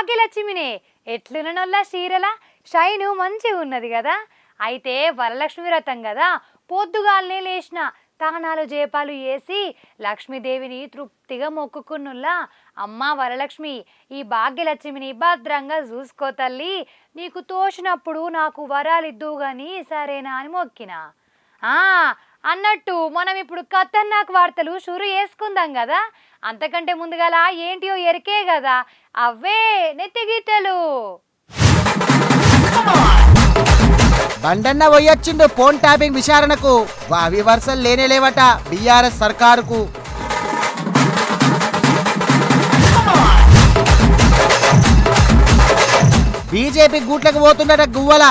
భాగ్యలక్ష్మినే ఎట్లుననొల్ల చీరల షైను మంచిగా ఉన్నది కదా. అయితే వరలక్ష్మి వ్రతం కదా, పొద్దుగాలనే లేచిన తానాలు జేపాలు వేసి లక్ష్మీదేవిని తృప్తిగా మొక్కుకున్నుల్లా. అమ్మ వరలక్ష్మి, ఈ భాగ్యలక్ష్మిని భద్రంగా చూసుకో తల్లి, నీకు తోచినప్పుడు నాకు వరాలిద్దు గాని సరేనా అని మొక్కినా. అన్నట్టు మనం ఇప్పుడు ఖతర్నాక్ వార్తలు షురు చేసుకుందాం కదా. అంతకంటే ముందుగాల ఏంటియో ఎరికే కదా, అవే నెత్తిగీతలు. బండన్న పోయొచ్చిండు ఫోన్ ట్యాపింగ్ విచారణకు. అవి వరుసలు లేనేలేవట బీఆర్ఎస్ సర్కారుకు. బీజేపీ గూట్లకు పోతుండట గువ్వల.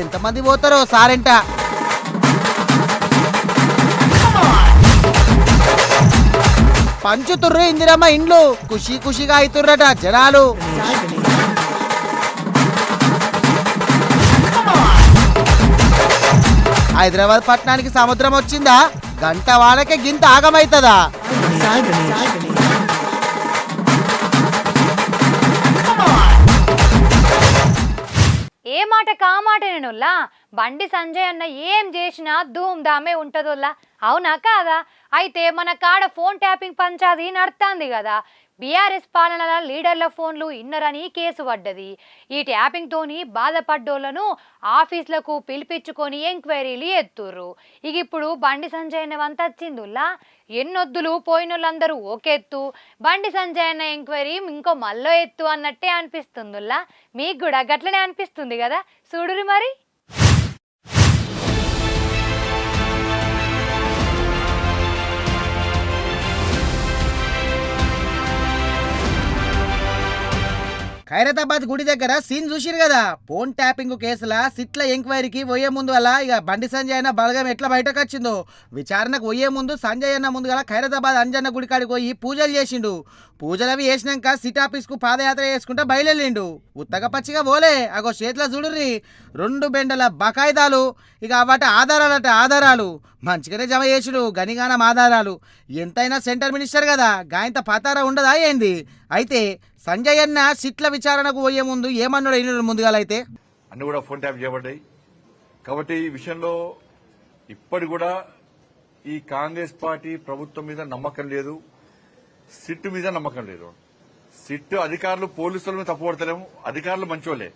ఎంతమంది పోతారో సారెంట. పంచుతుర్రు ఇందిరమ్మ ఇండ్లు, ఖుషీ ఖుషిగా అవుతుర్రట జనాలు. హైదరాబాద్ పట్టణానికి సముద్రం వచ్చిందా, గంట వానకే గింత ఆగమైతుందా? ఏ మాట కామాట నేనుల్లా, బండి సంజయ్ అన్న ఏం చేసినా ధూమ్ ధామే ఉంటదోల్లా, అవునా కాదా? అయితే మన కాడ ఫోన్ ట్యాపింగ్ పంచాది నడుతుంది కదా. బీఆర్ఎస్ పాలనల లీడర్ల ఫోన్లు ఇన్నరని కేసు పడ్డది. ఈ ట్యాపింగ్ తోని బాధపడ్డోళ్లను ఆఫీసులకు పిలిపించుకొని ఎంక్వైరీలు ఎత్తుర్రు. ఇక ఇప్పుడు బండి సంజయ్ అన్న వంత వచ్చిందుల్లా. ఎన్నొద్దులు పోయినోళ్ళందరూ ఓకెత్తు, బండి సంజయ్ అన్న ఎంక్వైరీ ఇంకో మళ్ళో ఎత్తు అన్నట్టే అనిపిస్తుందిల్లా. మీకు కూడా గట్లనే అనిపిస్తుంది కదా, చూడురు మరి. ఖైరతాబాద్ గుడి దగ్గర సీన్ చూసిరు కదా. ఫోన్ ట్యాపింగ్ కేసుల సిట్ల ఎంక్వైరీకి పోయే ముందు అలా ఇక బండి సంజయ్ అన్న బలగం ఎట్లా బయటకు వచ్చిందో. విచారణకు పోయే ముందు సంజయ్ అన్న ముందుగా ఖైరతాబాద్ అంజన్న గుడి కాడికి పోయి పూజలు చేసిండు. పూజలు అవి చేసినాక సిట్ ఆఫీస్కు పాదయాత్ర చేసుకుంటా బయలుదేరిండు. ఉత్తగ పచ్చిగా పోలే, అగో చేతిలో చూడుర్రి 2 బెండల బకాయిదాలు. ఇక వాటి ఆధారాలు మంచిగానే జమ చేసిడు, గనిగానం ఆధారాలు. ఎంతైనా సెంటర్ మినిస్టర్ కదా, గాయంత పతారా ఉండదా ఏంది? అయితే సంజయ్ అన్న సిట్ల విచారణకు పోయే ముందు ఏమన్నాడు అయినాడు ముందుగాలైతే. అన్ని కూడా ఫోన్ ట్యాప్ చేయబడ్డాయి కాబట్టి ఈ విషయంలో ఇప్పటి కూడా ఈ కాంగ్రెస్ పార్టీ ప్రభుత్వం మీద నమ్మకం లేదు, సిట్ మీద నమ్మకం లేదు. సిట్ అధికారులు పోలీసులను తప్పుపడతలేము, అధికారులు మంచోళ్లే,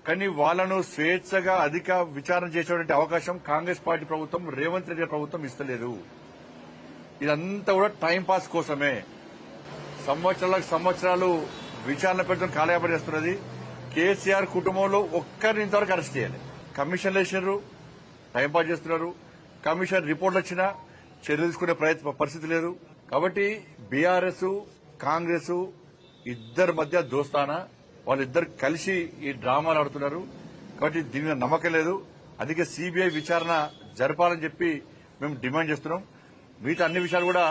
కానీ వాళ్లను స్వేచ్ఛగా అధిక విచారణ చేసేటువంటి అవకాశం కాంగ్రెస్ పార్టీ ప్రభుత్వం, రేవంత్ రెడ్డి ప్రభుత్వం ఇస్తలేదు. ఇదంతా కూడా టైంపాస్ కోసమే. సంవత్సరాలు విచారణ పెడుతున్న కాలయాపన చేస్తున్నది. కేసీఆర్ కుటుంబంలో ఒక్కరిని ఇంతవరకు అరెస్ట్ చేయాలి. కమిషన్లు వేసినారు, టైంపాస్ చేస్తున్నారు. కమిషన్ రిపోర్ట్లు వచ్చినా చర్యలు తీసుకునే పరిస్థితి లేదు. కాబట్టి బీఆర్ఎస్ కాంగ్రెస్ ఇద్దరి మధ్య దోస్తానా, వాళ్ళిద్దరు కలిసి ఈ డ్రామాలు ఆడుతున్నారు. కాబట్టి దీని మీద నమ్మకం లేదు. అందుకే సిబిఐ విచారణ జరపాలని చెప్పి మేము డిమాండ్ చేస్తున్నాం. మిగతా అన్ని విషయాలు కూడా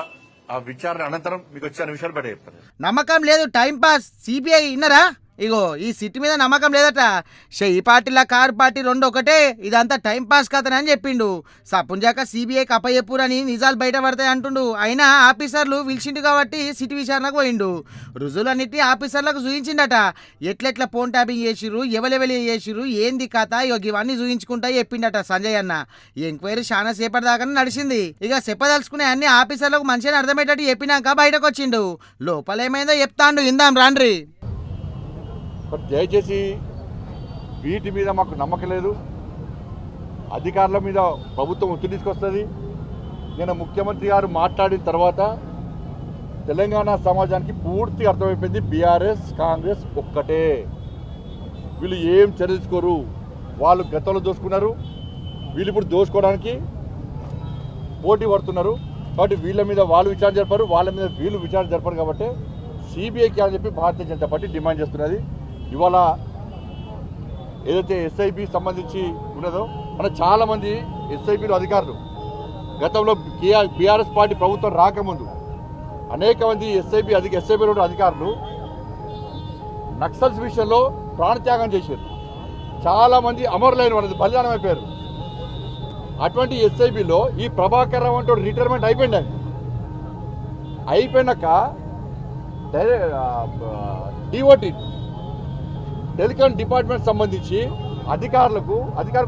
ఆ విచారణ అనంతరం మీకు వచ్చే అన్ని విషయాలు బయట చెప్తారు. నమ్మకం లేదు, టైం పాస్. సిబిఐ ఇన్నరా? ఇగో ఈ సిట్ మీద నమ్మకం లేదట. ఈ పార్టీలా కారు పార్టీ 2 ఒకటే, ఇదంతా టైం పాస్ కథనని చెప్పిండు. సపుంజాక సిబిఐకి అప్పచెప్పురని నిజాలు బయట పడతాయి అంటుండు. అయినా ఆఫీసర్లు పిలిచిండు కాబట్టి సిట్ విచారణకు పోయిండు. రుజువులన్నిటి ఆఫీసర్లకు చూయించిండట. ఎట్లెట్లా ఫోన్ ట్యాపింగ్ చేసిర్రు, ఎవరెవరి చేసిర్రు, ఏంది కథ, ఇవన్నీ చూయించుకుంటా చెప్పిండట సంజయ్ అన్న. ఎంక్వైరీ చాలా సేపటి దాకానే నడిచింది. ఇక చెప్పదలుచుకునే అన్ని ఆఫీసర్లకు మంచిగా అర్థమయ్యేటట్టు చెప్పినాక బయటకు వచ్చిండు. లోపలేమైందో చెప్తాండు, ఇందాం రాండ్రి. దయచేసి వీటి మీద మాకు నమ్మకం లేదు. అధికారుల మీద ప్రభుత్వం ఒత్తిడి తీసుకొస్తుంది. నేను ముఖ్యమంత్రి గారు మాట్లాడిన తర్వాత తెలంగాణ సమాజానికి పూర్తిగా అర్థమైపోయింది, బీఆర్ఎస్ కాంగ్రెస్ ఒక్కటే. వీళ్ళు ఏం చర్య తీసుకోరు. వాళ్ళు గతంలో దోసుకున్నారు, వీళ్ళు ఇప్పుడు దోసుకోవడానికి పోటీ పడుతున్నారు. కాబట్టి వీళ్ళ మీద వాళ్ళు విచారణ జరపరు, వాళ్ళ మీద వీళ్ళు విచారణ జరపరు. కాబట్టి సిబిఐకి అని చెప్పి భారతీయ జనతా పార్టీ డిమాండ్ చేస్తున్నది. ఇవాళ ఏదైతే ఎస్ఐబి సంబంధించి ఉన్నదో, మన చాలా మంది ఎస్ఐబిలో అధికారులు గతంలో బీఆర్ఎస్ పార్టీ ప్రభుత్వం రాకముందు అనేక మంది ఎస్ఐబిలో అధికారులు నక్సల్స్ విషయంలో ప్రాణత్యాగం చేశారు. చాలా మంది అమరులైన వాళ్ళది బలిదానం అయిపోయారు. అటువంటి ఎస్ఐబిలో ఈ ప్రభాకర్ రావు అంటే రిటైర్మెంట్ అయిపోయినాక డిఓటి టెలికాం డిపార్ట్మెంట్ సంబంధించి అధికారులు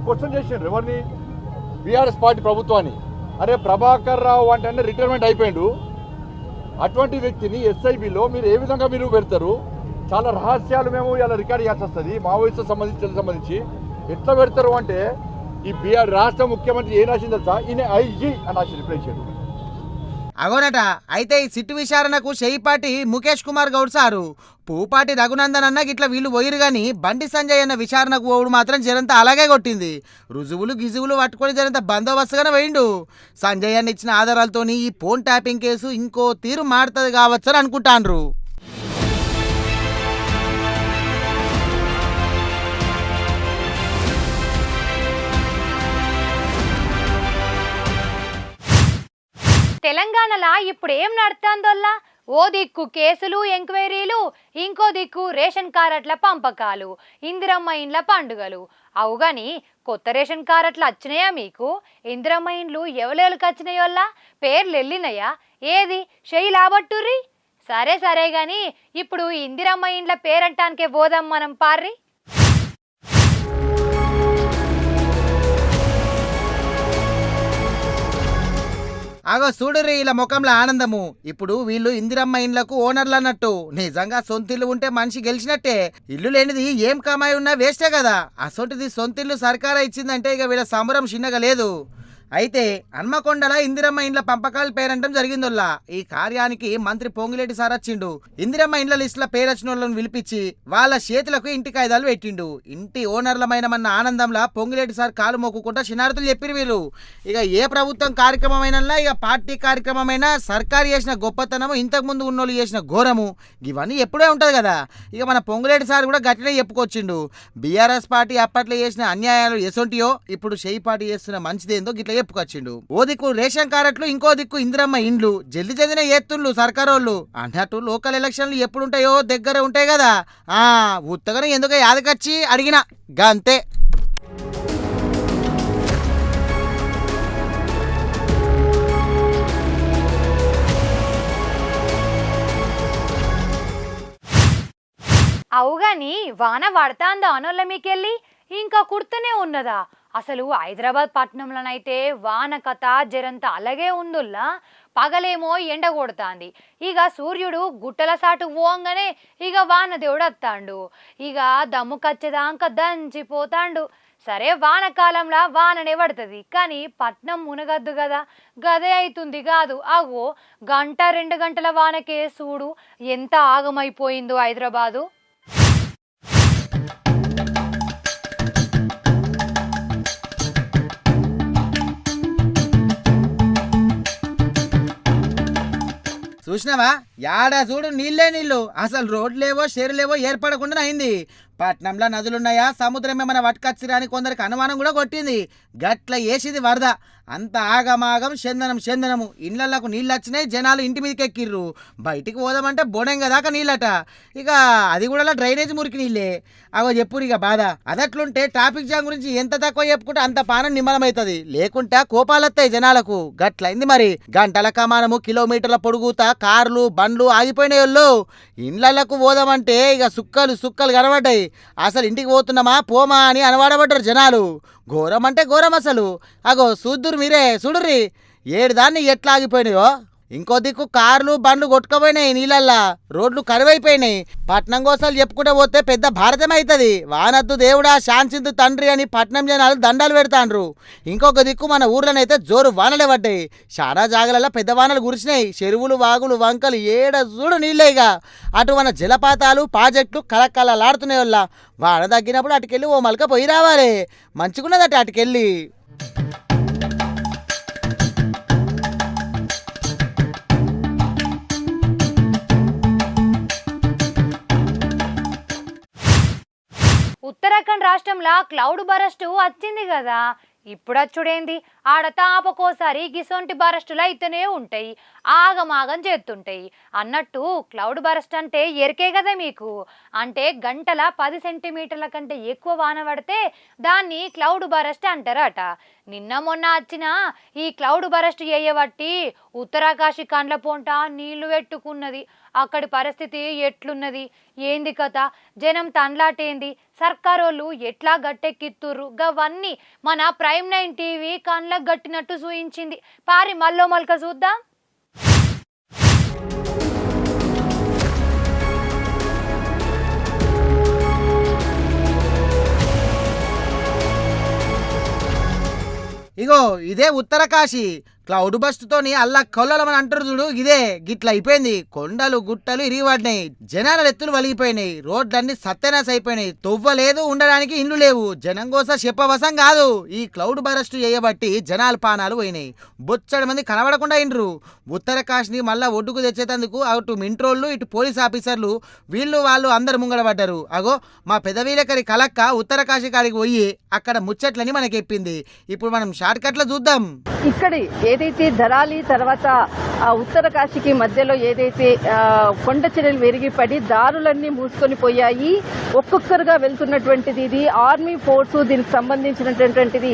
క్వశ్చన్ చేసిండ్రు ఎవరిని, బీఆర్ఎస్ పార్టీ ప్రభుత్వాన్ని. అరే ప్రభాకర్ రావు అంటే రిటైర్మెంట్ అయిపోయాడు, అటువంటి వ్యక్తిని ఎస్ఐబిలో మీరు ఏ విధంగా మీరు పెడతారు? చాలా రహస్యాలు మేము ఇలా రికార్డ్ చేయాల్సి వస్తుంది, మావోయిస్టులకు సంబంధించి ఎట్లా పెడతారు అంటే, ఈ బీఆర్ రాష్ట్ర ముఖ్యమంత్రి ఏం రాసింది తెలుసా, ఈయన ఐజీ అని రాసి రిప్లై ఇచ్చాడు. అగోనట. అయితే ఈ సిట్టు విచారణకు చేయిపాటి ముఖేష్ కుమార్ గౌడ్ సారు, పూపాటి రఘునందన్ అన్న గిట్ల వీళ్ళు పోయిరు గాని బండి సంజయ్ అన్న విచారణకు పోవుడు మాత్రం జరంత అలాగే కొట్టింది. రుజువులు గిజువులు పట్టుకొని జరంత బందోబస్తుగానే పోయిండు. సంజయ్ అన్న ఇచ్చిన ఆధారాలతోని ఈ ఫోన్ ట్యాపింగ్ కేసు ఇంకో తీరు మారుతుంది కావచ్చని అనుకుంటాండ్రు. తెలంగాణలో ఇప్పుడు ఏం నడుతుందోల్లా, ఓ దిక్కు కేసులు ఎంక్వైరీలు, ఇంకో దిక్కు రేషన్ కార్డుల పంపకాలు, ఇందిరమ్మ ఇండ్ల పండుగలు. అవుగాని కొత్త రేషన్ కార్డులు వచ్చినాయా మీకు? ఇందిరమ్మ ఇండ్లు ఎవరెవరికి వచ్చినాయోల్లా పేర్లు వెళ్ళినాయా? ఏది చెయ్యి లాబట్టుర్రి. సరే గాని ఇప్పుడు ఇందిరమ్మ ఇండ్ల పేరంటానికే పోదాం మనం పార్రి. అగో చూడుర్రి ఇలా ముఖంలో ఆనందము. ఇప్పుడు వీళ్ళు ఇందిరమ్మ ఇండ్లకు ఓనర్లు అన్నట్టు. నిజంగా సొంతిల్లు ఉంటే మనిషి గెలిచినట్టే. ఇల్లు లేనిది ఏం కమాయి ఉన్నా వేస్టే కదా. అసొంటిది సొంతిల్లు సర్కారా ఇచ్చిందంటే ఇక వీళ్ళ సంబరం చిన్నగా లేదు. అయితే హన్మకొండల ఇందిరమ్మ ఇండ్ల పంపకాలు పేరంటం జరిగిందోల్లా. ఈ కార్యానికి మంత్రి పొంగిలేటి సార్ వచ్చిండు. ఇందిరమ్మ ఇండ్ల లిస్టుల పేరొచ్చిన వాళ్ళని పిలిపించి వాళ్ళ చేతులకు ఇంటి కాయిదాలు పెట్టిండు. ఇంటి ఓనర్లమైనమన్న ఆనందంలా పొంగిలేటి సార్ కాలు మొక్కుకుంటా చిన్నారుతులు చెప్పిరు వీళ్ళు. ఇక ఏ ప్రభుత్వం కార్యక్రమమైనా ఇక పార్టీ కార్యక్రమమైనా సర్కారు చేసిన గొప్పతనము ఇంతకు ముందు ఉన్నోళ్ళు చేసిన ఘోరము ఇవన్నీ ఎప్పుడే ఉంటది కదా. ఇక మన పొంగులేటి సార్ కూడా గట్టినే చెప్పుకొచ్చిండు. బీఆర్ఎస్ పార్టీ అప్పట్లో చేసిన అన్యాయాలు ఎసొంటియో ఇప్పుడు చేయి పార్టీ చేస్తున్న మంచిదేందో గిట్ల చెప్పుకొచ్చిండు. ఓ దిక్కు రేషన్ కార్డులు, ఇంకో దిక్కు ఇందిరమ్మ ఇండ్లు జల్దిన ఎత్తుండ్లు సర్కారోళ్ళు. అన్నట్టు లోకల్ ఎలక్షన్లు ఎప్పుడుంటాయో దగ్గర ఉంటాయి కదా. ఉత్తగానే ఎందుకో యాదకొచ్చి అడిగిన గంతే. అవుగాని వాన పడతాందా అనోళ్ళ మీకెళ్ళి? ఇంకా కుడుతూనే ఉన్నదా? అసలు హైదరాబాద్ పట్టణంలోనైతే వాన కథ జరంత అలాగే ఉందుల్లా. పగలేమో ఎండ కొడుతాంది, ఇక సూర్యుడు గుట్టల సాటు పోంగానే ఇక వాన దేవుడు వస్తాడు, ఇక దమ్ముకచ్చేదాకా దంచిపోతాండు. సరే వానకాలంలో వాననే పడుతుంది, కానీ పట్నం మునగద్దు కదా, గదే అవుతుంది కాదు. అగో గంట 2 గంటల వానకే చూడు ఎంత ఆగమైపోయిందో హైదరాబాదు. చూసినావా యాడా చూడు నీళ్ళే నీళ్ళు. అసలు రోడ్లేవో చెరులేవో ఏర్పడకుండా అయింది. పట్నంలో నదులున్నాయా సముద్రం ఏమైనా వట్కచ్చిరా అని కొందరికి అనుమానం కూడా కొట్టింది. గట్ల వేసింది వరద. అంత ఆగమాగం చందనము. ఇళ్లకు నీళ్ళు వచ్చినాయి, జనాలు ఇంటి మీదకి ఎక్కిర్రు. బయటికి పోదామంటే బోడెంగ దాకా నీళ్ళట. ఇక అది కూడా డ్రైనేజ్ మురికి నీళ్ళే. అగో చెప్పురు ఇక బాధ. అదట్లుంటే ట్రాఫిక్ జామ్ గురించి ఎంత తక్కువ చెప్పుకుంటే అంత పానం నిమ్మలమవుతుంది. లేకుంటే కోపాలొస్తాయి జనాలకు. గట్లయింది మరి. గంటల కమానము కిలోమీటర్ల పొడుగుతా కార్లు బండ్లు ఆగిపోయినాయోళ్ళు. ఇండ్లకు పోదామంటే ఇక సుక్కలు కనబడ్డాయి. అసలు ఇంటికి పోతున్నామా పోమా అని అనవాడబడ్డారు జనాలు. ఘోరం అంటే ఘోరం అసలు. అగో చూద్దురు మీరే చూడుర్రి ఏడుదాన్ని ఎట్లా ఆగిపోయినాయో. ఇంకో దిక్కు కార్లు బండ్లు కొట్టుకుపోయినాయి నీళ్ళల్లా, రోడ్లు కరువైపోయినాయి. పట్నం కోసాలు చెప్పుకుంటే పోతే పెద్ద భారతం అవుతుంది. వానద్దు దేవుడా శాంతిందు తండ్రి అని పట్నం జనాలు దండాలు పెడతాండ్రు. ఇంకొక దిక్కు మన ఊర్లోనైతే జోరు వానలే పడ్డాయి. చాలా జాగలలో పెద్ద వానలు కురిసినాయి. చెరువులు వాగులు వంకలు ఏడ చూడు నీళ్ళేగా. అటు మన జలపాతాలు ప్రాజెక్టులు కలకలలాడుతున్నాయి. వల్ల వాన తగ్గినప్పుడు అటుకెళ్ళి ఓ మలక పోయి రావాలి. మంచిగున్నదట అటుకెళ్ళి. ఉత్తరాఖండ్ రాష్ట్రంలో క్లౌడ్ బరస్ట్ వచ్చింది కదా. ఇప్పుడు వచ్చుడేంది, ఆడ తాపకోసారి గిసొంటి బరస్టులు అయితేనే ఉంటాయి, ఆగమాగం చేస్తుంటాయి. అన్నట్టు క్లౌడ్ బరస్ట్ అంటే ఎరికే కదా మీకు. అంటే గంటల 10 సెంటీమీటర్ల కంటే ఎక్కువ వాన పడితే దాన్ని క్లౌడ్ బరస్ట్ అంటారట. నిన్న మొన్న వచ్చిన ఈ క్లౌడ్ బరస్ట్ చేయబట్టి ఉత్తరాకాశి కండ్ల పొంట నీళ్లు పెట్టుకున్నది. అక్కడి పరిస్థితి ఎట్లున్నది, ఏంది కథ, జనం తండ్లాటేంది, సర్కారోళ్ళు ఎట్లా గట్టెక్కిత్తుర్రు, గవన్నీ మన ప్రైమ్ 9 టీవీ కళ్ళకు గట్టినట్టు చూయించింది. పారి మల్లో మల్క చూద్దాం. ఇగో ఇదే ఉత్తర కాశీ. క్లౌడ్ బస్ట్తోని అల్లా కొల్లలమని అంటారు చూడు, ఇదే గిట్ల అయిపోయింది. కొండలు గుట్టలు ఇరిగిపడినాయి, జనాల ఎత్తులు వలిగిపోయినాయి, రోడ్లన్నీ సత్యనాశ అయిపోయినాయి, తొవ్వలేదు, ఉండడానికి ఇండ్లు లేవు. జనం కోసం చెప్పవసం కాదు, ఈ క్లౌడ్ బరస్ట్ చేయబట్టి జనాల పానాలు పోయినాయి. బొచ్చడి మంది కనబడకుండా ఇండ్రు. ఉత్తర కాశీని మళ్ళా ఒడ్డుకు తెచ్చేటందుకు అటు మింట్రోళ్ళు ఇటు పోలీస్ ఆఫీసర్లు వాళ్ళు అందరు ముంగడబడ్డారు. అగో మా పెదవీలకరి కలక్క ఉత్తర కాశీ కాడికి పోయి అక్కడ ముచ్చట్లని మనకెప్పింది. ఇప్పుడు మనం షార్ట్ కట్లో చూద్దాం. ఇక్కడి ఏదైతే ధరాలి తర్వాత ఉత్తర కాశీకి మధ్యలో ఏదైతే కొండ చర్యలు విరిగిపడి దారులన్నీ మూసుకొని పోయాయి. ఒక్కొక్కరుగా వెళ్తున్నటువంటిది ఇది ఆర్మీ ఫోర్సు, దీనికి సంబంధించినటువంటిది.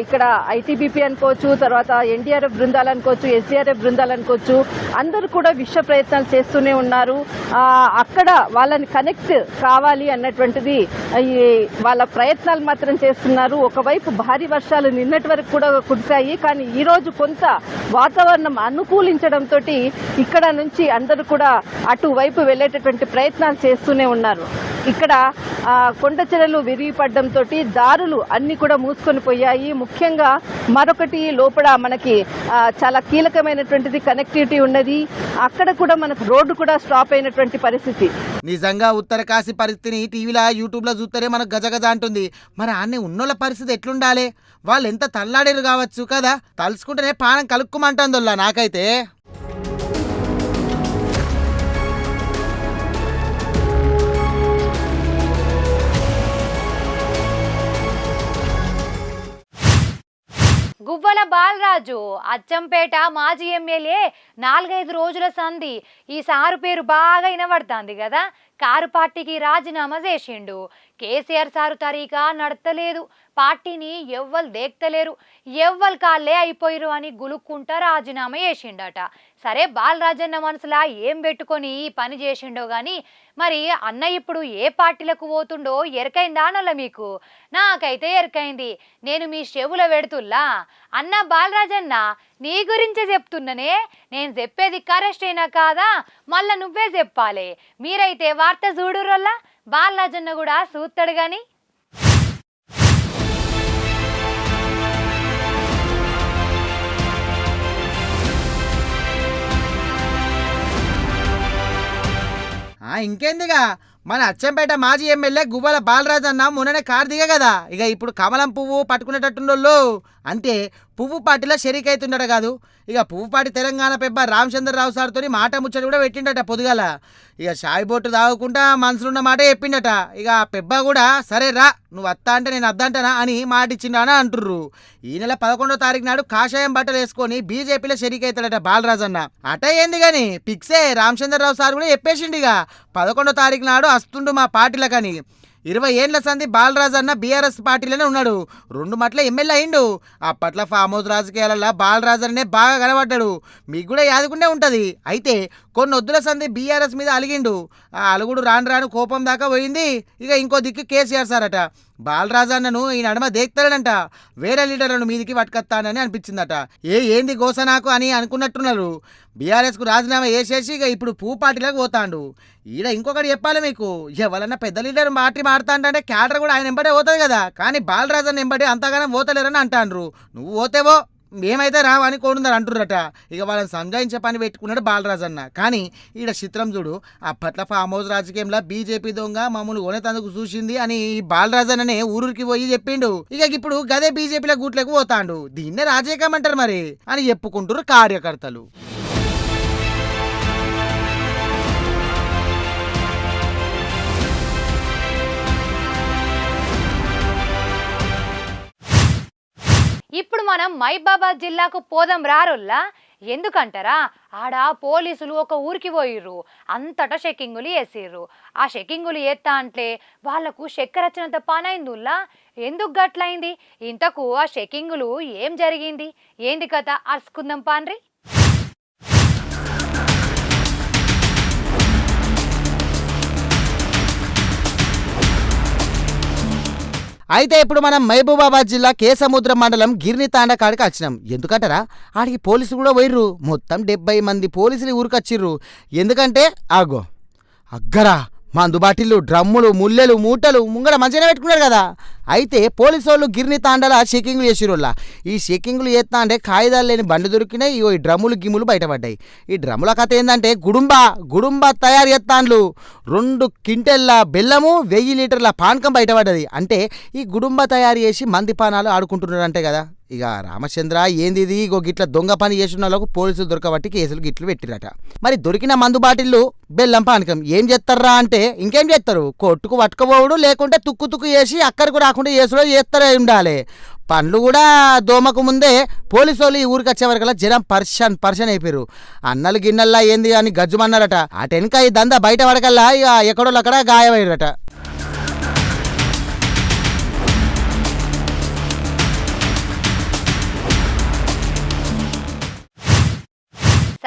ఇక్కడ ఐటీబీపీ అనుకోవచ్చు, తర్వాత ఎన్డీఆర్ఎఫ్ బృందాలు అనుకోవచ్చు, ఎస్డీఆర్ఎఫ్ బృందాలు అనుకోవచ్చు, అందరూ కూడా విశ్వ ప్రయత్నాలు చేస్తూనే ఉన్నారు. అక్కడ వాళ్ళని కనెక్ట్ కావాలి అన్నటువంటిది వాళ్ళ ప్రయత్నాలు మాత్రం చేస్తున్నారు. ఒకవైపు భారీ వర్షాలు నిన్నటి వరకు కూడా కురిశాయి, కానీ ఈ రోజు కొంత వాతావరణం అనుకూలించడంతో ఇక్కడ నుంచి అందరూ కూడా అటువైపు వెళ్లేటటువంటి ప్రయత్నాలు చేస్తూనే ఉన్నారు. ఇక్కడ కొండ చర్యలు విరిగిపడడంతో దారులు అన్ని కూడా మూసుకొని పోయాయి. ముఖ్యంగా మరొకటి లోపల మనకి చాలా కీలకమైనటువంటిది కనెక్టివిటీ ఉన్నది. అక్కడ కూడా మనకు రోడ్డు కూడా స్టాప్ అయినటువంటి పరిస్థితి. నిజంగా ఉత్తర కాశీ పరిస్థితిని టీవీలో యూట్యూబ్లో చూస్తేనే మనకు గజగజ అంటుంది. మరి అన్నీ ఉన్నోళ్ళ పరిస్థితి ఎట్లుండాలి, వాళ్ళు ఎంత తల్లాడేరు కావచ్చు కదా, తలుసుకుంటేనే పానం కలుక్కుమంటుందోళ్ళ నాకైతే. గువ్వల బాలరాజు అచ్చంపేట మాజీ ఎమ్మెల్యే 4-5 రోజుల సంధి ఈ సారు పేరు బాగా వినబడుతుంది కదా. కారు పార్టీకి రాజీనామా చేసిండు. కేసీఆర్ సారు తరీకా నడతలేదు, పార్టీని ఎవ్వరు దేక్తలేరు, ఎవ్వరు కాళ్ళే అయిపోయిరు అని గులుక్కుంటా రాజీనామా చేసిండట. సరే బాలరాజన్న మనసులా ఏం పెట్టుకొని ఈ పని చేసిండో గాని, మరి అన్న ఇప్పుడు ఏ పార్టీలకు పోతుండో ఎరకైందా అనల్ల మీకు? నాకైతే ఎరకైంది. నేను మీ చెవుల పెడుతుల్లా. అన్న బాలరాజన్న, నీ గురించే చెప్తున్ననే. నేను చెప్పేది కరెక్ట్ అయినా కాదా మళ్ళా నువ్వే చెప్పాలి. మీరైతే వార్త చూడురల్లా, బాలరాజన్న కూడా చూస్తాడు గాని. ఇంకేందిగా, మన అచ్చంపేట మాజీ ఎమ్మెల్యే గువ్వల బాలరాజన్న మొన్ననే కారు దిగ కదా. ఇక ఇప్పుడు కమలం పువ్వు పట్టుకునేటట్టుండోళ్ళు, అంటే పువ్వు పార్టీలో షరీక్ అవుతుండట కాదు. ఇక పువ్వు పార్టీ తెలంగాణ పెబ్బ రామచంద్రరావు సార్తో మాట ముచ్చట కూడా పెట్టిండట పొద్దుగాల. ఇక షాయి బొట్టు తాగకుండా మనసులున్న మాట చెప్పిండట. ఇక పెబ్బ కూడా సరే రా, నువ్వు వస్తా అంటే నేను వద్దంటనా అని మాట ఇచ్చిండా అని అంటుర్రు. ఈ నెల 11వ తారీఖు నాడు కాషాయం బట్టలు వేసుకొని బీజేపీలో షరీక్ అవుతాడట బాలరాజన్న. అట ఏంది గాని పిక్సే, రామచంద్రరావు సార్ కూడా చెప్పేసిండు. ఇక 11వ తారీఖు నాడు వస్తుండు మా పార్టీలకని. 20 ఏండ్ల సంది బాలరాజన్న బీఆర్ఎస్ పార్టీలోనే ఉన్నాడు, 2 మట్ల ఎమ్మెల్యే అయిండు. అప్పట్లో ఫామ్ హౌస్ రాజకీయాలలో బాలరాజన్నే బాగా కనబడ్డాడు, మీకు కూడా యాదుకుంటే ఉంటుంది. అయితే కొన్ని వద్దుల సంది బీఆర్ఎస్ మీద అలిగిండు. ఆ అలుగుడు రాను రాను కోపం దాకా పోయింది. ఇక ఇంకో దిక్కు కేసీఆర్ సార్ అట. బాలరాజన్నను ఈ నడమ దేక్తాడనంట, వేరే లీడర్లను మీదికి పట్టుకొస్తానని అనిపించిందట. ఏంది గోస నాకు అని అనుకున్నట్టున్నారు. బీఆర్ఎస్కు రాజీనామా చేసేసి ఇక ఇప్పుడు పువ్వు పార్టీలోకి పోతాండు. ఈడ ఇంకొకటి చెప్పాలి మీకు, ఎవరన్నా పెద్ద లీడర్ మాట్లాడుతాంటే క్యాడర్ కూడా ఆయన ఎంబడే పోతుంది కదా, కానీ బాలరాజన్న ఎంబడే అంతగానం పోతలేరని అంటాండ్రు. నువ్వు పోతేవో మేమైతే రావని కోడుందని అంటుర్రట. ఇక వాళ్ళని సంజాయించే పని పెట్టుకున్నాడు బాలరాజన్న. కానీ ఈడ చిత్రం చూడు, అప్పట్లో ఫామ్ హౌస్ రాజకీయంలో బీజేపీ దొంగ మమ్మల్ని కొనేతందుకు చూసింది అని బాలరాజన్ననే ఊరికి పోయి చెప్పిండు. ఇక ఇప్పుడు గదే బీజేపీలో గూట్లకు పోతాండు. దీన్నే రాజకీయం అంటారు మరి అని చెప్పుకుంటారు కార్యకర్తలు. ఇప్పుడు మనం మహబూబాబాద్ జిల్లాకు పోదాం రారుల్లా. ఎందుకంటారా, ఆడ పోలీసులు ఒక ఊరికి పోయిర్రు, అంతటా చెకింగులు వేసిర్రు. ఆ చెకింగులు ఎత్తా అంటే వాళ్లకు చక్కెర వచ్చినంత పని అయిందిల్లా. ఎందుకు గట్లయింది, ఇంతకు ఆ చెకింగులు ఏం జరిగింది, ఏంది కథ అరుచుకుందాం పాన్రి. అయితే ఇప్పుడు మనం మహబూబాబాద్ జిల్లా కేసముద్రం మండలం గిర్ని తాండా కాడికి వచ్చినాం. ఎందుకంటారా, ఆడికి పోలీసులు కూడా పోయిర్రు. మొత్తం 70 మంది పోలీసులు ఊరికొచ్చిర్రు. ఎందుకంటే ఆగో అగ్గరా మందు బాటిళ్ళు, డ్రమ్ములు, ముల్లెలు, మూటలు ముంగడ మంచిగానే పెట్టుకున్నారు కదా. అయితే పోలీసు వాళ్ళు గిర్ని తాండాల చెకింగ్లు చేసిరోళ్ళ. ఈ చెకింగ్లు చేస్తా అంటే కాగితాలు లేని బండి దొరికినాయి. ఈ డ్రమ్ములు గిమ్ములు బయటపడ్డాయి. ఈ డ్రమ్ముల కథ ఏంటంటే గుడుంబ తయారు చేస్తాండ్లు. 2 క్వింటెల్ల బెల్లము, 1000 లీటర్ల పానకం బయటపడ్డది. అంటే ఈ గుడుంబ తయారు చేసి మంది పానాలు ఆడుకుంటున్నారు అంటే కదా. ఇక రామచంద్ర ఏంది ఇది, ఇగో గిట్ల దొంగ పని చేసిన వాళ్ళకు పోలీసులు దొరకబట్టి కేసులు గిట్లు పెట్టిరట. మరి దొరికిన మందు బాటిళ్ళు, బెల్లం పానకం ఏం చేస్తారా అంటే ఇంకేం చేస్తారు, కొట్టుకు పట్టుకోబోడు, లేకుంటే తుక్కు చేసి అక్కడికి రాకుండా చేసుడో చేస్తారే ఉండాలి. పండ్లు కూడా దోమకు ముందే పోలీసు వాళ్ళు ఈ ఊరికి వచ్చే వరకల్లా జనం పర్షన్ అయిపోయారు. అన్నలు గిన్నెల్లా ఏంది అని గజ్జుమన్నారట. ఆ టెన్క ఈ దందా బయట పడకల్లా ఇక ఎక్కడోళ్ళు అక్కడ గాయమయ్యారట.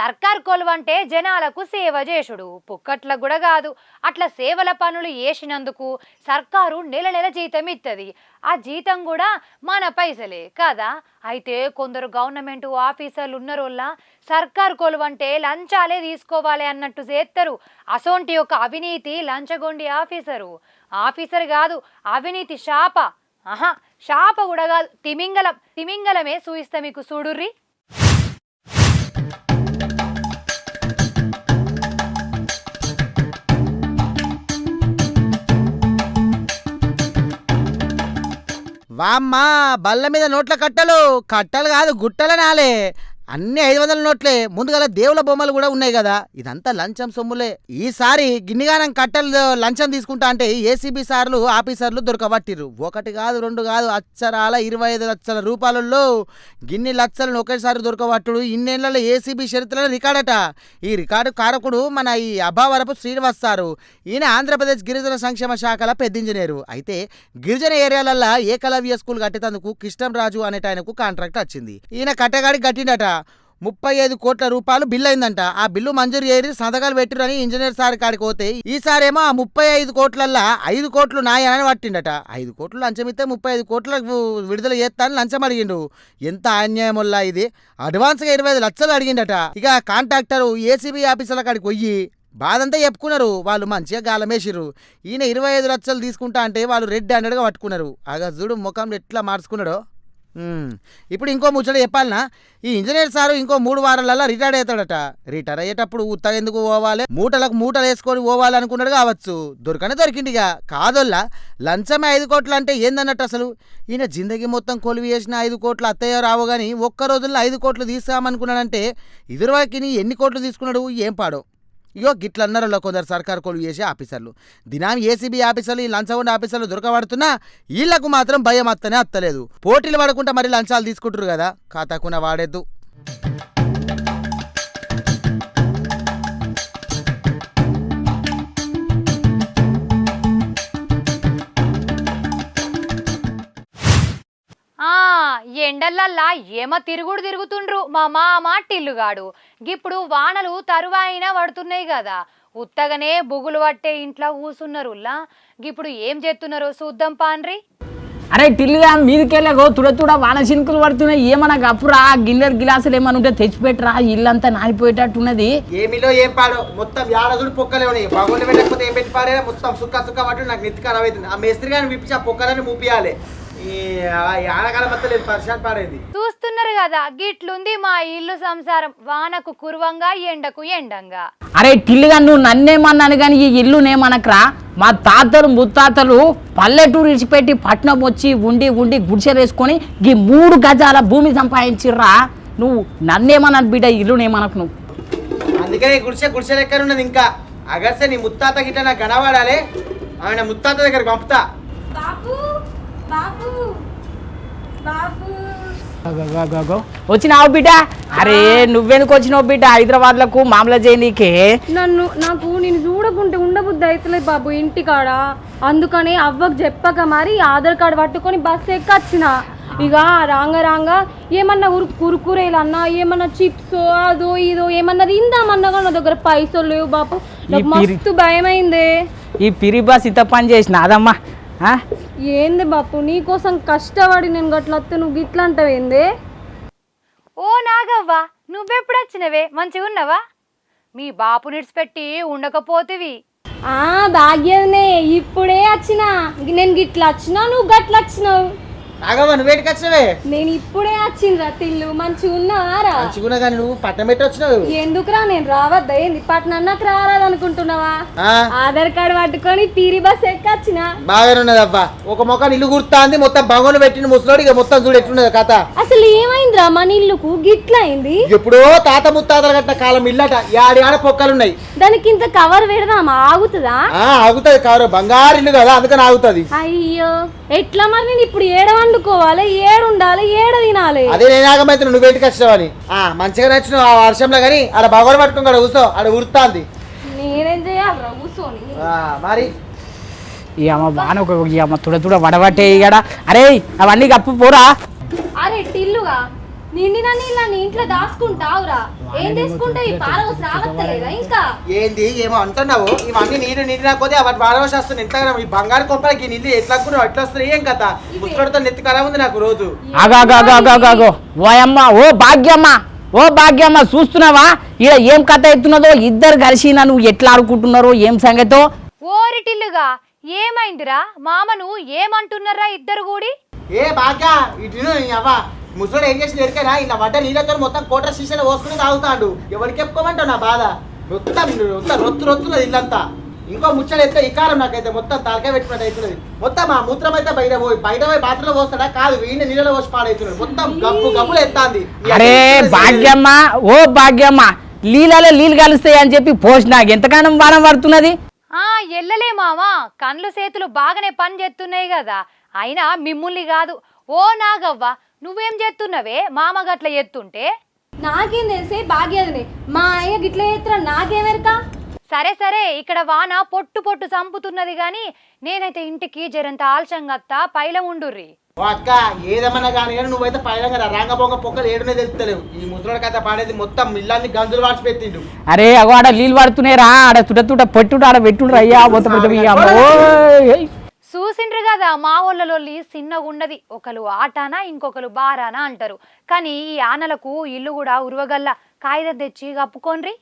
సర్కార్ కొలువంటే జనాలకు సేవ చేసుడు, పుక్కట్లకు కూడా కాదు. అట్లా సేవల పనులు చేసినందుకు సర్కారు నెల జీతం ఇస్తుంది. ఆ జీతం కూడా మన పైసలే కదా. అయితే కొందరు గవర్నమెంట్ ఆఫీసర్లు ఉన్నారోళ్ళ సర్కార్ కొలువంటే లంచాలే తీసుకోవాలి అన్నట్టు చేస్తారు. అసోంటి ఒక అవినీతి లంచగొండి ఆఫీసర్ కాదు, అవినీతి శాప కూడా కాదు, తిమింగలమే చూయిస్తా మీకు చూడుర్రి. వామ్మా బల్ల మీద నోట్ల కట్టలు కాదు గుట్టలు నాలే. అన్ని 500 నోట్లే. ముందుగా దేవుల బొమ్మలు కూడా ఉన్నాయి కదా. ఇదంతా లంచం సొమ్ములే. ఈసారి గిన్నిగానం కట్టలు లంచం తీసుకుంటా అంటే ఏసీబీ సార్లు ఆఫీసర్లు దొరకబట్టిర్రు. 1 కాదు 2 కాదు, అచ్చరాల 25 లక్షల రూపాయలలో గిన్ని లక్షలను ఒకేసారి దొరకబట్టుడు ఇన్నేళ్లలో ఏసీబీ చరిత్రలో రికార్డట. ఈ రికార్డు కారకుడు మన ఈ అభావరపు శ్రీనివాస్ సారు. ఈయన ఆంధ్రప్రదేశ్ గిరిజన సంక్షేమ శాఖల పెద్ద ఇంజనీరు. అయితే గిరిజన ఏరియాలల్లో ఏకలవ్య స్కూల్ కట్టేందుకు కృష్ణంరాజు అనేట ఆయనకు కాంట్రాక్ట్ వచ్చింది. ఈయన కట్టగాడికి కట్టిండట. 35 కోట్ల రూపాయలు బిల్లు అయిందంట. ఆ బిల్లు మంజూరు చేరి సంతకాలు పెట్టిరని ఇంజనీర్ సార్ కాడికి పోతే ఈసారేమో ఆ 35 కోట్లల్లా 5 కోట్లు నాయనని పట్టిండట. 5 కోట్లు లంచం ఇస్తే 35 కోట్లకు విడుదల చేస్తానని లంచం అడిగిండు. ఎంత అన్యాయం వల్ల ఇది. అడ్వాన్స్గా 25 లక్షలు అడిగిండట. ఇక కాంట్రాక్టర్ ఏసీబీ ఆఫీసర్ల కాడికి పోయి బాధంతా చెప్పుకున్నారు. వాళ్ళు మంచిగా గాలమేసిర్రు. ఈయన 25 లక్షలు తీసుకుంటా అంటే వాళ్ళు రెడ్ హ్యాండెడ్గా పట్టుకున్నారు. ఆగా చూడు ముఖం ఎట్లా మార్చుకున్నాడో. ఇప్పుడు ఇంకో ముచ్చట చెప్పాలనా, ఈ ఇంజనీర్ సారు ఇంకో 3 వారాలలో రిటైర్ అవుతాడట. రిటైర్ అయ్యేటప్పుడు ఉత్తగా ఎందుకు పోవాలి, మూటలు వేసుకొని పోవాలి అనుకున్నాడు కావచ్చు. దొరికిండిగా కాదోల్లా లంచమే 5 కోట్లు అంటే ఏందన్నట్టు అసలు. ఈయన జిందగీ మొత్తం కొలివి చేసిన 5 కోట్లు అత్తయ్యో రావు కానీ ఒక్క రోజుల్లో 5 కోట్లు తీసామనుకున్నాడంటే ఇదివరకు ఎన్ని కోట్లు తీసుకున్నాడు ఏం పాడో. ఇగో గిట్ల అన్నారో కొందరు సర్కారు కొలువు చేసే ఆఫీసర్లు. దినాం ఏసీబీ ఆఫీసర్లు, ఈ లంచగొండ ఆఫీసర్లు దొరకబడుతున్నా వీళ్లకు మాత్రం భయం అత్తలేదు. పోటీలు పడకుండా మరి లంచాలు తీసుకుంటారు కదా, కాతాకున వాడేద్దు. ఎండలల్లా ఏమ తిరుగుతుండ్రు మా మామ టిల్లుగాడు. గిప్పుడు వానలు తరువాయినా పడుతున్నాయి కదా, ఉత్తగనే బుగులు పట్టే ఇంట్లో కూసున్నారులా. గిప్పుడు ఏం చేస్తున్నారో చూద్దాం పాండ్రి. అరే టిల్లుగా మీదికెళ్ళగో తుడ వాన చినుకులు పడుతున్నాయి. ఏమన్నా గప్పురా గిలాసులు ఏమన్నా ఉంటే తెచ్చిపెట్టరా, ఇల్లంతా నానిపోయేటట్టున్నది. ఏమిలో ఏం పాడో మొత్తం యాడదుడు పొక్కలే ఉన్నాయి. బాగోలు పెట్టకపోతే ఏం పెట్టి పాడే మొత్తం సుక్క పట్టు నాకు నెత్తి ఖరాబ్ అవుతుంది. ఆ మేస్త్రి గారిని విప్పించి ఆ పొక్కలని మూపియాలి. చూస్తున్నారు కదా గిట్లుంది మా ఇల్లు సంసారం, వానకు కురువంగా ఎండకు ఎండంగా. అరే టిల్లుగా నువ్వు నన్నేమన్నాను కానీ ఈ ఇల్లునేమనకరా. మా తాతలు ముత్తాతలు పల్లెటూరు ఇడిచిపెట్టి పట్నం వచ్చి ఉండి గుడిసెలేసుకొని ఈ 3 గజాల భూమి సంపాదించిర్రా. నువ్వు నన్నేమన్నా బిడ్డ ఇల్లునేమనకు నువ్వు. అందుకని గుడిసె లెక్క ఉన్నది. ఇంకా అగర్సే నీ ముత్తాత గిట్ట నాకు గనవాడాలి. ఆయన ముత్తాత దగ్గర పంపుతా. వచ్చినావు బిడ్డ? అరే నువ్వెందుకు వచ్చినావు బిడ్డ హైదరాబాద్ లకు మామూలు చేయనీకే? నాకు నేను చూడకుంటే ఉండబుద్ధి అవుతలేదు బాబు ఇంటికాడ. అందుకని అవ్వకు చెప్పక మరి ఆధార్ కార్డు పట్టుకొని బస్సు ఎక్కొచ్చిన. ఇక రాంగా ఏమన్నా కురుకురేలు అన్నా, ఏమన్నా చిప్స్ అదో ఇదో ఏమన్నా తిందామన్నా కానీ నా దగ్గర పైసలు లేవు బాపు. నాకు మస్తు భయమైంది. ఈ పిరి బస్ ఇంత పని చేసిన అదమ్మా. ఆ? ఏంది బాపు నీకోసం కష్టపడి నేను గట్ల వస్తే నువ్వు గిట్లా అంటావు ఏంది? ఓ నాగవ్వ నువ్వెప్పుడు వచ్చినవే మంచిగా ఉన్నావా? మీ బాపు నిడిచిపెట్టి ఉండకపోతివి. భాగ్యనే ఇప్పుడే వచ్చిన, నేను గిట్లా వచ్చినా నువ్వు గట్ల వచ్చినావు. నాగవ్వ నువ్వేటికి వచ్చినవే? నేను ఇప్పుడే వచ్చిండ్రా తిల్లు మంచిగా ఉన్నావారా? మంచిగున్నా కానీ నువ్వు పట్టం పెట్టి వచ్చినావు. ఎందుకురా నేను రావద్దా ఏంది? పట్టణాన్నకు రారాదనుకుంటున్నావా? ఆ, ఆధార్ కార్డు పట్టుకొని పీరి బస్ ఎక్కొచ్చిన. బాగానే ఉన్నది అబ్బా. ఒక మొక్క ఇల్లు గుర్తాంది మొత్తం బంగోలు పెట్టిన ముసలోడు ఇక మొత్తం చూడు ఎట్లున్నది కథ. అసలు ఏమైందిరా మన ఇల్లుకు గిట్లా అయింది? ఎప్పుడో తాత ముత్తాతల కట్టిన కాలం ఇల్లట, యాడి ఆడ పొక్కలున్నాయి. దానికి ఇంత కవర్ పెడదామా? ఆగుతుందా? ఆగుతుంది కారు, బంగారు ఇల్లు కదా అందుకని ఆగుతుంది. అయ్యో ఎట్లా మరి నేను ఇప్పుడు ఏడ వండుకోవాలి, ఏడు ఉండాలి, ఏడ తినాలి? అదే నేను ఆగమైతే నువ్వు బయటకు వచ్చినావని. మంచిగా నచ్చినావు ఆ వర్షంలో కానీ ఆడ బగోలు పట్టుకుని ఆడ కూర్చో, ఆడ ఉరుతాంది. నేనేం చేయాలి కూర్చొని? మరి ఈ అమ్మ బాగా ఒక ఈ అమ్మ తుడ వడబట్టే ఇక్కడ. అరే అవన్నీ కప్పు పోరా. అరే టిల్లుగా నిండిన నీళ్ళని ఇంట్లో దాచుకుంటావురా? ఏం తీసుకుంటే ఈ పారవస్ రావట్లేదా ఇంకా? ఏంది ఏమో అంటున్నావు? ఇవన్నీ నీరు నిండినా కొద్ది వాటి బాడవసి వస్తుంది. ఎంత ఈ బంగారు కొప్పలకి నీళ్ళు ఎట్లా అనుకున్నావు ఎట్లా వస్తున్నాయి? ఏం కథ ముసలితో నెత్తి ఖరాబ్ ఉంది నాకు రోజు. ఆగాగాగాగాగో ఓ అమ్మ, ఓ భాగ్యమ్మ, ఓ భాగ్యమ్మ చూస్తున్నావా ఇక్కడ ఏం కథ ఎత్తున్నదో? ఇద్దరు కలిసి నువ్వు ఎట్లా ఆడుకుంటున్నారో ఏం సంగతో? ఓరిటిల్లుగా ఏమైందిరా? మామను ఏమంటున్నారా ఇద్దరు కూడి? ఏ బాగా ఇటు అవ్వ ముసలోడు ఏం చేసి ఎరికైనా ఇలా వడ్డ నీళ్ళతో మొత్తం కోట్ర శీషలు పోసుకుని తాగుతాడు. ఎవరికి చెప్పుకోమంటావు నా బాధ? రొత్తున్నది ఇల్లంతా. ఇంకో ముచ్చట ఎత్తే ఇకారం నాకైతే మొత్తం తలకాయ పెట్టుకున్నట్టు అవుతున్నది. మొత్తం ఆ మూత్రం అయితే బయట పోయి బాత్రూంలో పోస్తాడా? కాదు వీడిని నీళ్ళలో పోసి పాడవుతున్నాడు. మొత్తం గబ్బులు ఎత్తాంది. అరే భాగ్యమ్మ, ఓ భాగ్యమ్మ, నీళ్ళు కలుస్తాయి అని చెప్పి పోసి నాకు ఎంతగానో బాణం పడుతున్నది. ఎల్లలే మామా, కండ్లు చేతులు బాగానే పని చేస్తున్నాయి కదా. అయినా మిమ్ముల్ని కాదు. ఓ నాగవ్వ నువ్వేం చేస్తున్నావే మామ గట్ల ఎత్తుంటే? నాకేం తెలిసే భాగ్యదని మా అయ్య గిట్ల ఎత్తురా నాకేమెరక? సరే సరే ఇక్కడ వాన పొట్టు చంపుతున్నది గాని నేనైతే ఇంటికి జరంత ఆల్చంగత్తా పైలం ఉండుర్రి. అక్క ఏదేమన్నా కానీ నువ్వైతే పైన రంగబొంగ పొక్కలు ఏడునే తెలుస్తలేవు. ఈ ముసలోడి కథ పాడేది మొత్తం ఇల్లాన్ని గంజులు వాడిచి పెట్టిండు. అరే అగో ఆడ నీళ్ళు పడుతున్నాయిరా, ఆడ తుట పెట్టుడు ఆడ పెట్టుడు అయ్యా. చూసిండ్రు కదా మా ఊళ్ళలోల్లి చిన్నగుండది. ఒకరు ఆటానా ఇంకొకరు బారానా అంటారు. కానీ ఈ ఆనలకు ఇల్లు కూడా ఉరవగల్ల. కాగితం తెచ్చి కప్పుకోండ్రి.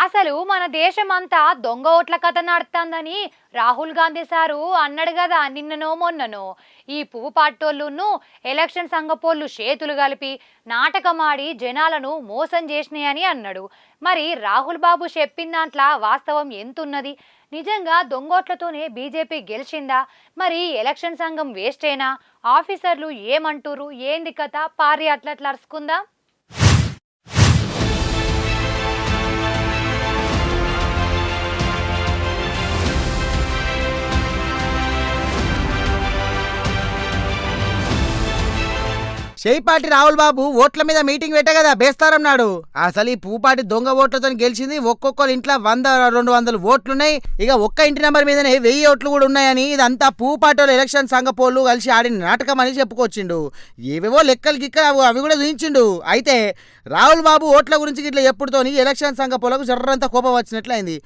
అసలు మన దేశం అంతా దొంగ ఓట్ల కథ నడుతుందని రాహుల్ గాంధీ సారు అన్నాడు కదా నిన్ననో మొన్ననో. ఈ పువ్వు పాటోళ్ళును ఎలక్షన్ సంఘపోళ్ళు చేతులు కలిపి నాటకమాడి జనాలను మోసం చేసినాయని అన్నాడు. మరి రాహుల్ బాబు చెప్పిన దాంట్లో వాస్తవం ఎంతున్నది? నిజంగా దొంగోట్లతోనే బీజేపీ గెలిచిందా? మరి ఎలక్షన్ సంఘం వేస్టేనా? ఆఫీసర్లు ఏమంటూరు? ఏంది కథ? పారి అట్లా అరుచుకుందాం. చేయిపాటి రాహుల్ బాబు ఓట్ల మీద మీటింగ్ పెట్టే కదా బేస్తారం నాడు. అసలు ఈ పూపాటి దొంగ ఓట్లతో గెలిచింది. ఒక్కొక్కరు ఇంట్లో 100-200 ఓట్లున్నాయి. ఇక ఒక్క ఇంటి నెంబర్ మీదనే 1000 ఓట్లు కూడా ఉన్నాయని ఇదంతా పూపాటోలు ఎలక్షన్ సంఘపోళ్ళు కలిసి ఆడిన నాటకం అని చెప్పుకొచ్చిండు. ఏవేవో లెక్కలు గిక్కలు అవి కూడా చూయించిండు. అయితే రాహుల్ బాబు ఓట్ల గురించి గిట్ల ఎప్పుడుతోని ఎలక్షన్ సంఘపోలకు జర్రంతా కోపం వచ్చినట్లయింది.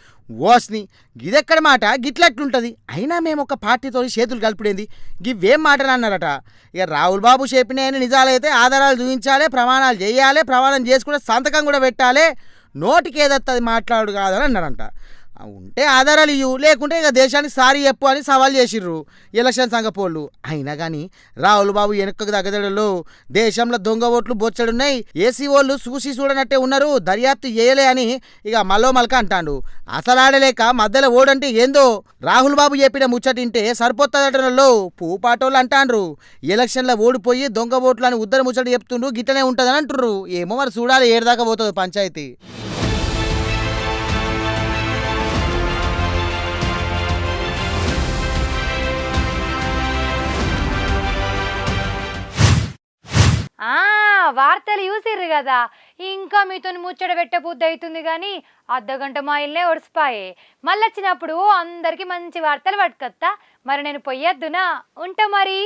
ఓస్ని గిదెక్కడ మాట గిట్లట్లుంటుంది? అయినా మేము ఒక పార్టీతో చేతులు కలిపిడేంది గివేం మాటలు అన్నారట. ఇక రాహుల్ బాబు చెప్పినాయని నిజాలైతే ఆధారాలు చూపించాలి, ప్రమాణాలు చేయాలి, ప్రమాణం చేసి కూడా సంతకం కూడా పెట్టాలి. నోటికి ఏదత్తది మాట్లాడు కాదని అన్నారంట. ఉంటే ఆధారాలు ఇవ్వు, లేకుంటే ఇక దేశానికి సారీ చెప్పు అని సవాల్ చేసిర్రు ఎలక్షన్ సంఘపోళ్ళు. అయినా కానీ రాహుల్ బాబు వెనుకకు దగ్గదడలో దేశంలో దొంగ ఓట్లు బొచ్చడున్నాయి, ఏసీ వాళ్ళు చూసి చూడనట్టే ఉన్నారు, దర్యాప్తు చేయలే అని ఇక మల్లో మల్క అంటాడు. అసలు ఆడలేక మధ్యలో ఓడంటే ఏందో రాహుల్ బాబు చెప్పిన ముచ్చటింటే సరిపోతుందటలో పూపాటోళ్ళు అంటాండ్రు. ఎలక్షన్లో ఓడిపోయి దొంగ ఓట్లు అని ఉద్దర ముచ్చట చెప్తుండ్రు, గిట్టనే ఉంటుందని అంటుర్రు. ఏమో మరి చూడాలి ఏడుదాకా పోతుంది పంచాయతీ. వార్తలు చూసిర్రు కదా. ఇంకా మీతో ముచ్చట పెట్టబుద్ధి అవుతుంది కానీ అర్ధగంట మా ఇల్లే ఒడిసిపాయే. మళ్ళీ వచ్చినప్పుడు అందరికి మంచి వార్తలు పట్టుకొస్తా. మరి నేను పొయ్యొద్దునా? ఉంటా మరి.